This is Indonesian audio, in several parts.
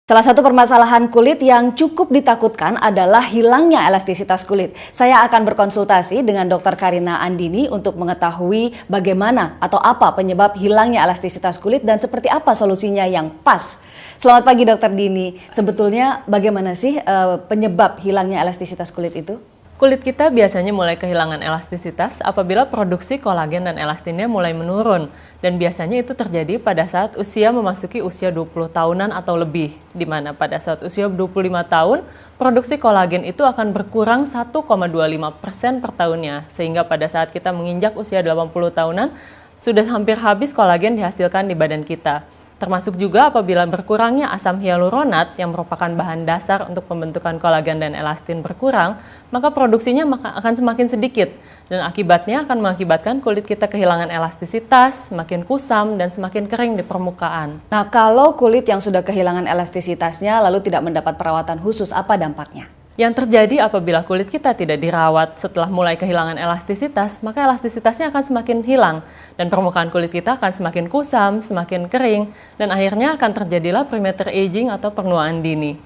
Salah satu permasalahan kulit yang cukup ditakutkan adalah hilangnya elastisitas kulit. Saya akan berkonsultasi dengan Dr. Karina Andini untuk mengetahui bagaimana atau apa penyebab hilangnya elastisitas kulit dan seperti apa solusinya yang pas. Selamat pagi Dr. Dini. Sebetulnya bagaimana sih penyebab hilangnya elastisitas kulit itu? Kulit kita biasanya mulai kehilangan elastisitas apabila produksi kolagen dan elastinnya mulai menurun. Dan biasanya itu terjadi pada saat usia memasuki usia 20 tahunan atau lebih. Di mana pada saat usia 25 tahun, produksi kolagen itu akan berkurang 1,25% per tahunnya. Sehingga pada saat kita menginjak usia 80 tahunan, sudah hampir habis kolagen dihasilkan di badan kita. Termasuk juga apabila berkurangnya asam hyaluronat yang merupakan bahan dasar untuk pembentukan kolagen dan elastin berkurang, maka produksinya akan semakin sedikit dan akibatnya akan mengakibatkan kulit kita kehilangan elastisitas, semakin kusam dan semakin kering di permukaan. Nah, kalau kulit yang sudah kehilangan elastisitasnya lalu tidak mendapat perawatan khusus, apa dampaknya? Yang terjadi apabila kulit kita tidak dirawat setelah mulai kehilangan elastisitas, maka elastisitasnya akan semakin hilang dan permukaan kulit kita akan semakin kusam, semakin kering, dan akhirnya akan terjadilah premature aging atau penuaan dini.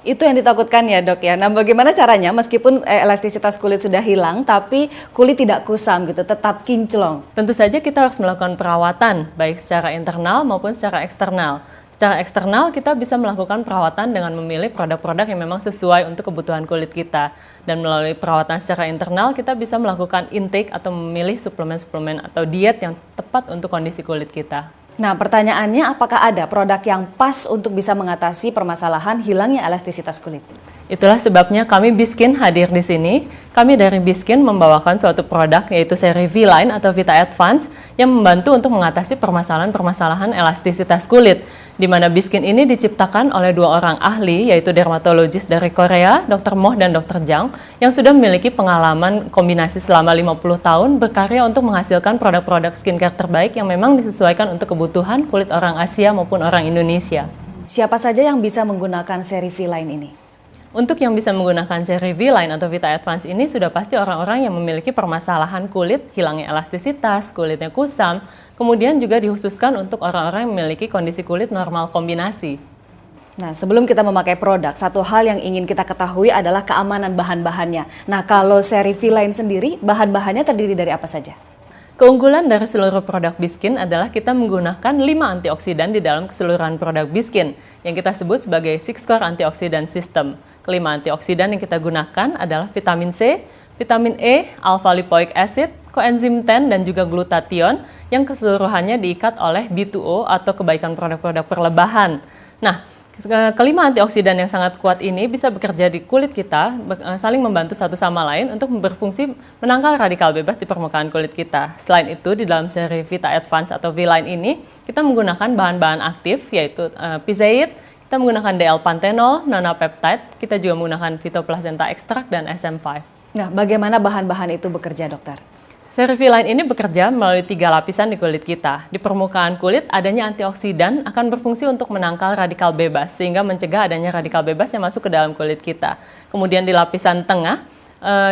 Itu yang ditakutkan ya dok ya. Nah bagaimana caranya meskipun elastisitas kulit sudah hilang tapi kulit tidak kusam gitu, tetap kinclong? Tentu saja kita harus melakukan perawatan baik secara internal maupun secara eksternal. Secara eksternal kita bisa melakukan perawatan dengan memilih produk-produk yang memang sesuai untuk kebutuhan kulit kita. Dan melalui perawatan secara internal kita bisa melakukan intake atau memilih suplemen-suplemen atau diet yang tepat untuk kondisi kulit kita. Nah pertanyaannya, apakah ada produk yang pas untuk bisa mengatasi permasalahan hilangnya elastisitas kulit? Itulah sebabnya kami Biskin hadir di sini. Kami dari Biskin membawakan suatu produk yaitu seri V-Line atau Vita Advance yang membantu untuk mengatasi permasalahan-permasalahan elastisitas kulit. Di mana Biskin ini diciptakan oleh dua orang ahli yaitu dermatologis dari Korea, Dr. Moh dan Dr. Jang yang sudah memiliki pengalaman kombinasi selama 50 tahun berkarya untuk menghasilkan produk-produk skincare terbaik yang memang disesuaikan untuk kebutuhan kulit orang Asia maupun orang Indonesia. Siapa saja yang bisa menggunakan seri V-Line ini? Untuk yang bisa menggunakan seri V-Line atau Vita Advance ini sudah pasti orang-orang yang memiliki permasalahan kulit, hilangnya elastisitas, kulitnya kusam, kemudian juga dikhususkan untuk orang-orang yang memiliki kondisi kulit normal kombinasi. Nah, sebelum kita memakai produk, satu hal yang ingin kita ketahui adalah keamanan bahan-bahannya. Nah, kalau seri V-Line sendiri, bahan-bahannya terdiri dari apa saja? Keunggulan dari seluruh produk Biskin adalah kita menggunakan 5 antioksidan di dalam keseluruhan produk Biskin, yang kita sebut sebagai 6-core antioksidan system. Kelima antioksidan yang kita gunakan adalah vitamin C, vitamin E, alpha lipoic acid, coenzim 10 dan juga glutathione yang keseluruhannya diikat oleh B2O atau kebaikan produk-produk perlebahan. Nah, kelima antioksidan yang sangat kuat ini bisa bekerja di kulit kita, saling membantu satu sama lain untuk berfungsi menangkal radikal bebas di permukaan kulit kita. Selain itu, di dalam seri Vita Advance atau V-Line ini, kita menggunakan bahan-bahan aktif yaitu pizeid, kita menggunakan DL-panthenol, nonapeptide, kita juga menggunakan phytoplacenta extract dan SM5. Nah, bagaimana bahan-bahan itu bekerja, dokter? Seri V-Line ini bekerja melalui 3 lapisan di kulit kita. Di permukaan kulit, adanya antioksidan akan berfungsi untuk menangkal radikal bebas, sehingga mencegah adanya radikal bebas yang masuk ke dalam kulit kita. Kemudian di lapisan tengah,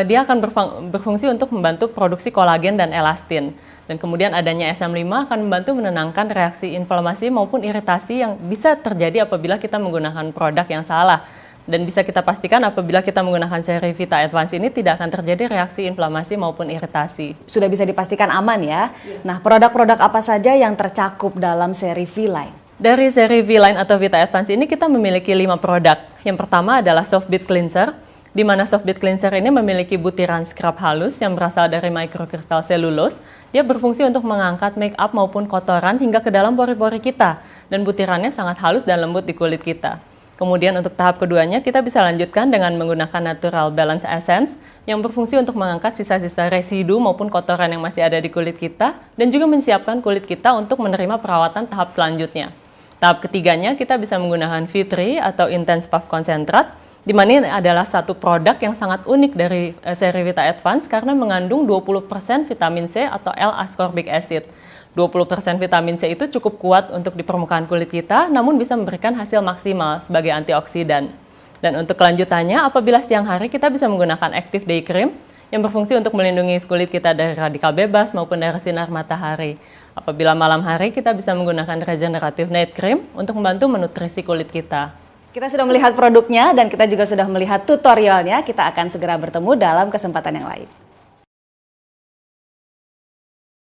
dia akan berfungsi untuk membantu produksi kolagen dan elastin. Dan kemudian adanya SM5 akan membantu menenangkan reaksi inflamasi maupun iritasi yang bisa terjadi apabila kita menggunakan produk yang salah. Dan bisa kita pastikan apabila kita menggunakan seri Vita Advance ini tidak akan terjadi reaksi inflamasi maupun iritasi. Sudah bisa dipastikan aman ya? Nah, produk-produk apa saja yang tercakup dalam seri V-Line? Dari seri V-Line atau Vita Advance ini kita memiliki 5 produk. Yang pertama adalah Soft Bead Cleanser, di mana Soft Bead Cleanser ini memiliki butiran scrub halus yang berasal dari mikrokristal selulose. Dia berfungsi untuk mengangkat make up maupun kotoran hingga ke dalam pori-pori kita. Dan butirannya sangat halus dan lembut di kulit kita. Kemudian untuk tahap keduanya kita bisa lanjutkan dengan menggunakan Natural Balance Essence yang berfungsi untuk mengangkat sisa-sisa residu maupun kotoran yang masih ada di kulit kita dan juga menyiapkan kulit kita untuk menerima perawatan tahap selanjutnya. Tahap ketiganya kita bisa menggunakan V3 atau Intense Puff Concentrate, di mana ini adalah satu produk yang sangat unik dari seri Vita Advance karena mengandung 20% vitamin C atau L-ascorbic acid. 20% vitamin C itu cukup kuat untuk di permukaan kulit kita, namun bisa memberikan hasil maksimal sebagai antioksidan. Dan untuk kelanjutannya, apabila siang hari kita bisa menggunakan Active Day Cream yang berfungsi untuk melindungi kulit kita dari radikal bebas maupun dari sinar matahari. Apabila malam hari kita bisa menggunakan Regenerative Night Cream untuk membantu menutrisi kulit kita. Kita sudah melihat produknya dan kita juga sudah melihat tutorialnya. Kita akan segera bertemu dalam kesempatan yang lain.